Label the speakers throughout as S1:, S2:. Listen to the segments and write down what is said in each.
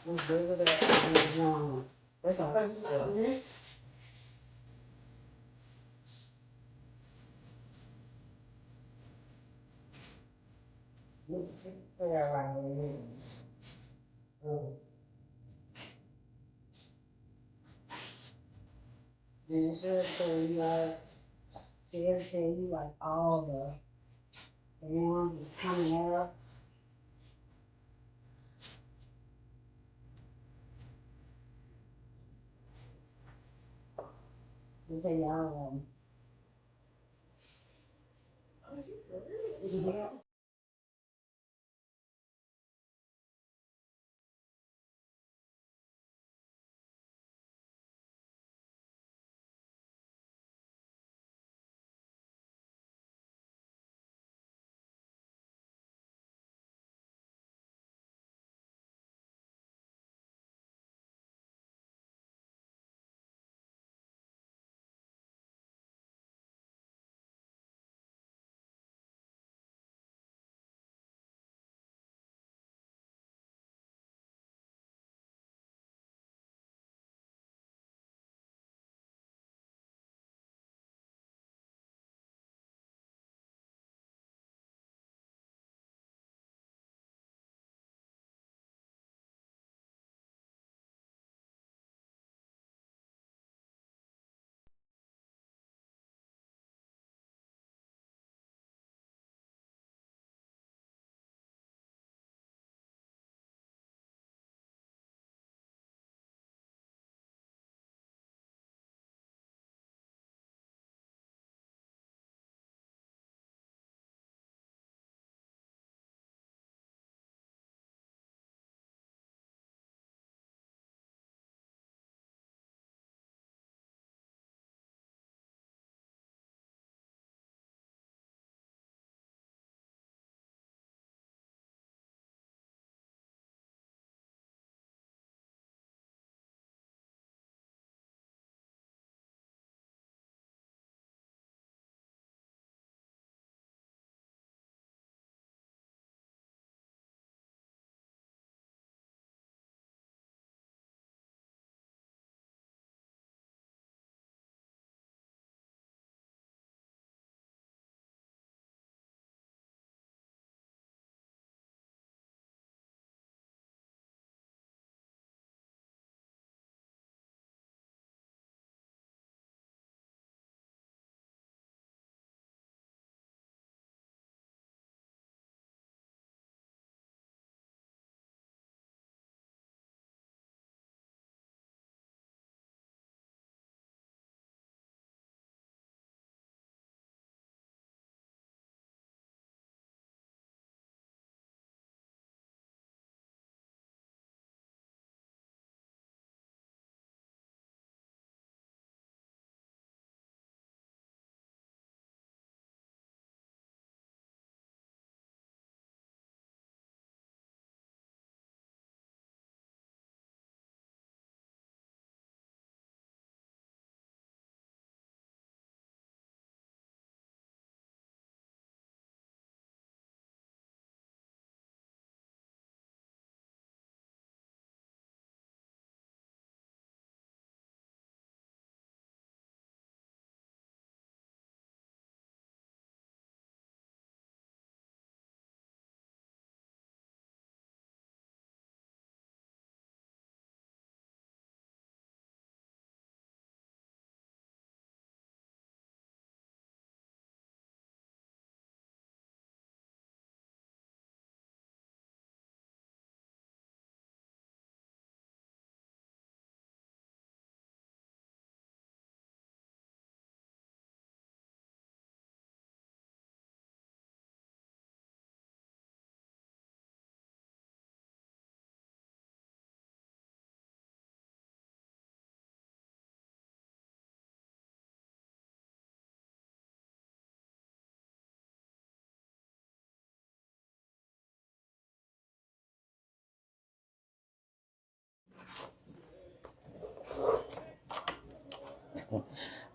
S1: What's good with that? That's all. Then it should tell you see it'll tell you like all the ones that's coming up. It'll tell you all of them. Yeah.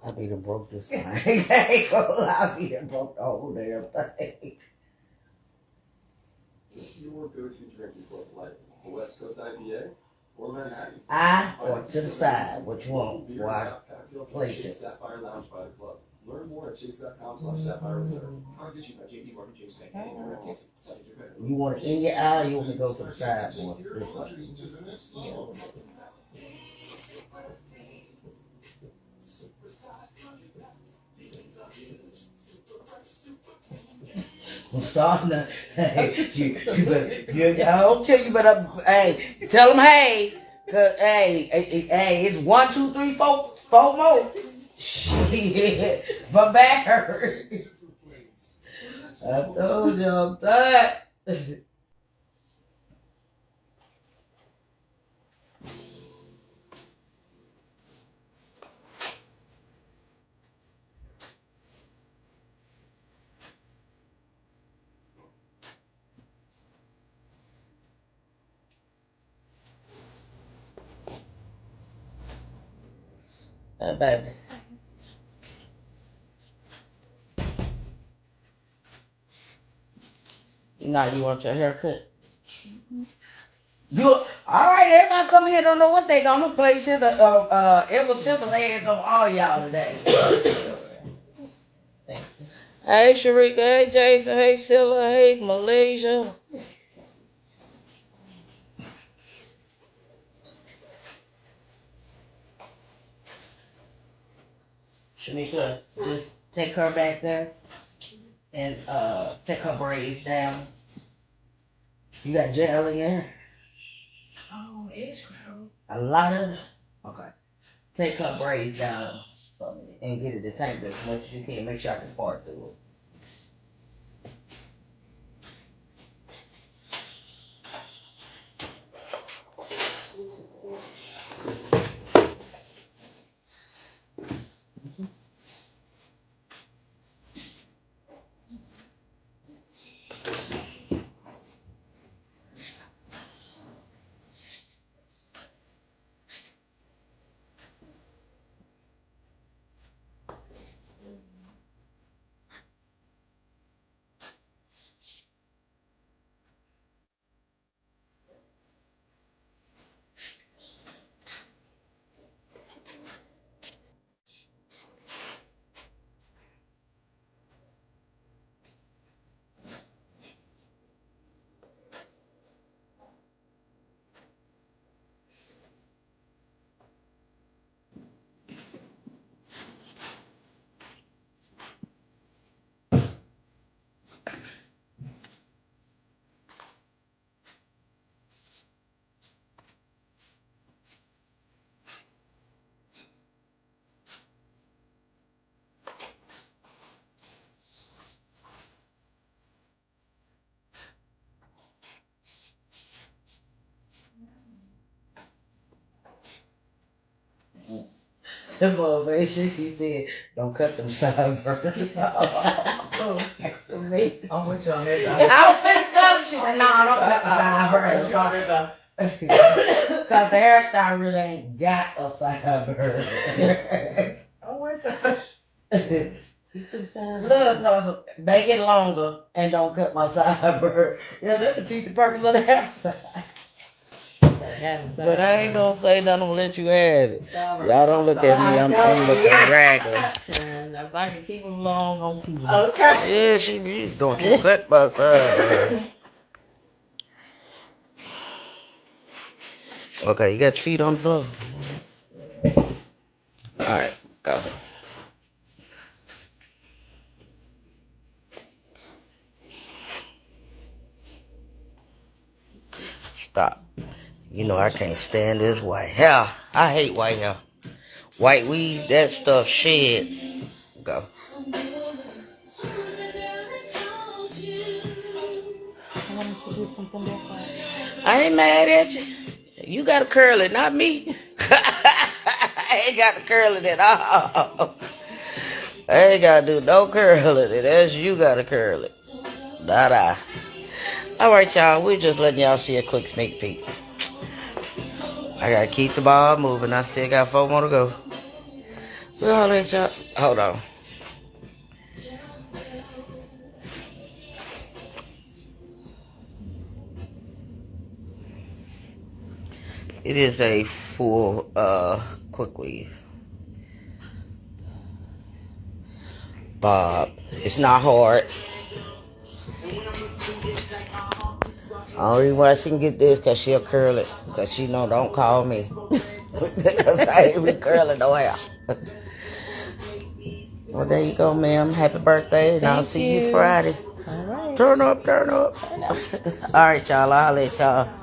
S2: I be done broke this thing. I be done broke the whole damn thing. I or to the side, what you want before I place it. You want it in your eye, or you want me to go to the side more? This way. I'm starting to, hey, I don't tell you, but hey, tell them, hey, cause hey, it's 1, 2, 3, 4, 4 more. Shit, my back hurts. I told you I'm tired. Baby. Now you want your haircut? You all right? Everybody come here don't know what they gonna play to the ever since hands on all y'all today. Hey Sharika, hey Jason, hey Silla, hey Malaysia. Shamika, just take her back there and take her braids down. You got gel in your hair? Oh, it's gross. A lot of it? Okay. Take her braids down for me and get it detangled as much as you can. Make sure I can part through it. The motivation, he said, don't cut them sideburns. I'm with you on that. I was finna cut them. She said, no, don't cut the sideburns. Cause the hairstyle really ain't got a sideburn. I'm with you. Look, no, make it longer and don't cut my sideburn. Yeah, that's the teeth the purpose of the hairstyle. But I ain't gonna say nothing, I'm gonna let you have it. Y'all don't look at me, I'm looking regular. If I can keep them long, I'm keep them. Okay. Yeah, she's going to cut my side. Okay, you got your feet on the floor? Alright, go. Stop. You know I can't stand this white hair. I hate white hair. White weave, that stuff sheds. Go. I wanted to do something different. I ain't mad at you. You gotta curl it, not me. I ain't got to curl it at all. I ain't gotta do no curling. That's you gotta curl it. Not I. Alright, y'all. We're just letting y'all see a quick sneak peek. I gotta keep the ball moving. I still got 4 more to go. We'll let y'all. Hold on. It is a full quick weave. Bob. It's not hard. Only why she can get this because she'll curl it. Because she know don't call me. Because I ain't recurling no hair. Well, there you go, ma'am. Happy birthday. And I'll see you Friday.
S3: All right.
S2: Turn up. All right, y'all. I'll let y'all.